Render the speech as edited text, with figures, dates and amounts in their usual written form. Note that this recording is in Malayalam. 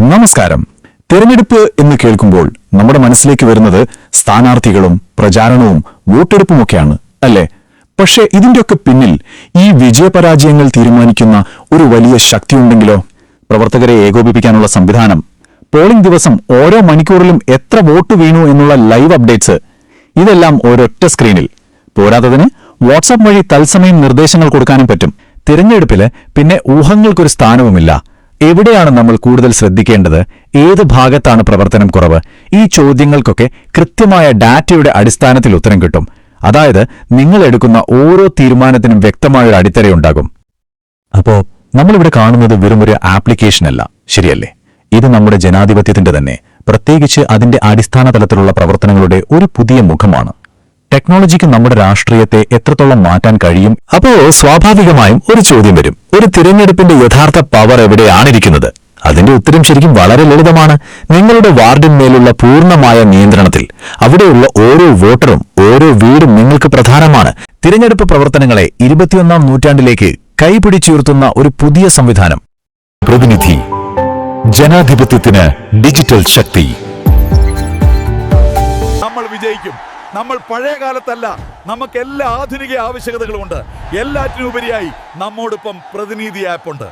നമസ്കാരം. തിരഞ്ഞെടുപ്പ് എന്ന് കേൾക്കുമ്പോൾ നമ്മുടെ മനസ്സിലേക്ക് വരുന്നത് സ്ഥാനാർത്ഥികളും പ്രചാരണവും വോട്ടെടുപ്പുമൊക്കെയാണ്, അല്ലേ? പക്ഷേ ഇതിന്റെയൊക്കെ പിന്നിൽ ഈ വിജയപരാജയങ്ങൾ തീരുമാനിക്കുന്ന ഒരു വലിയ ശക്തിയുണ്ടെങ്കിലോ? പ്രവർത്തകരെ ഏകോപിപ്പിക്കാനുള്ള സംവിധാനം, പോളിംഗ് ദിവസം ഓരോ മണിക്കൂറിലും എത്ര വോട്ട് വീണു എന്നുള്ള ലൈവ് അപ്ഡേറ്റ്സ്, ഇതെല്ലാം ഒരൊറ്റ സ്ക്രീനിൽ. പോരാത്തതിന് വാട്സാപ്പ് വഴി തത്സമയം നിർദ്ദേശങ്ങൾ കൊടുക്കാനും പറ്റും. തിരഞ്ഞെടുപ്പില് പിന്നെ ഊഹങ്ങൾക്കൊരു സ്ഥാനവുമില്ല. എവിടെയാണ് നമ്മൾ കൂടുതൽ ശ്രദ്ധിക്കേണ്ടത്? ഏത് ഭാഗത്താണ് പ്രവർത്തനം കുറവ്? ഈ ചോദ്യങ്ങൾക്കൊക്കെ കൃത്യമായ ഡാറ്റയുടെ അടിസ്ഥാനത്തിൽ ഉത്തരം കിട്ടും. അതായത് നിങ്ങൾ എടുക്കുന്ന ഓരോ തീരുമാനത്തിനും വ്യക്തമായൊരു അടിത്തറയുണ്ടാകും. അപ്പോ നമ്മളിവിടെ കാണുന്നത് വെറുമൊരു ആപ്ലിക്കേഷനല്ല, ശരിയല്ലേ? ഇത് നമ്മുടെ ജനാധിപത്യത്തിന്റെ തന്നെ, പ്രത്യേകിച്ച് അതിന്റെ അടിസ്ഥാന തലത്തിലുള്ള പ്രവർത്തനങ്ങളുടെ ഒരു പുതിയ മുഖമാണ്. ടെക്നോളജിക്ക് നമ്മുടെ രാഷ്ട്രീയത്തെ എത്രത്തോളം മാറ്റാൻ കഴിയും? അപ്പോ സ്വാഭാവികമായും ഒരു ചോദ്യം വരും, ഒരു തിരഞ്ഞെടുപ്പിന്റെ യഥാർത്ഥ പവർ എവിടെയാണിരിക്കുന്നത്? അതിന്റെ ഉത്തരം ശരിക്കും വളരെ ലളിതമാണ്. നിങ്ങളുടെ വാർഡിന്മേലുള്ള പൂർണ്ണമായ നിയന്ത്രണത്തിൽ. അവിടെയുള്ള ഓരോ വോട്ടറും ഓരോ വീടും നിങ്ങൾക്ക് പ്രധാനമാണ്. തിരഞ്ഞെടുപ്പ് പ്രവർത്തനങ്ങളെ 21ാം നൂറ്റാണ്ടിലേക്ക് കൈപിടിച്ചുയർത്തുന്ന ഒരു പുതിയ സംവിധാനം. പ്രതിനിധി, ജനാധിപത്യത്തിന് ഡിജിറ്റൽ ശക്തി. നമ്മൾ വിജയിക്കും. നമ്മൾ പഴയ കാലത്തല്ല, നമുക്ക് എല്ലാ ആധുനിക ആവശ്യകതകളുമുണ്ട്. എല്ലാറ്റിനുപരിയായി നമ്മോടൊപ്പം പ്രതിനിധി ആപ്പ് ഉണ്ട്.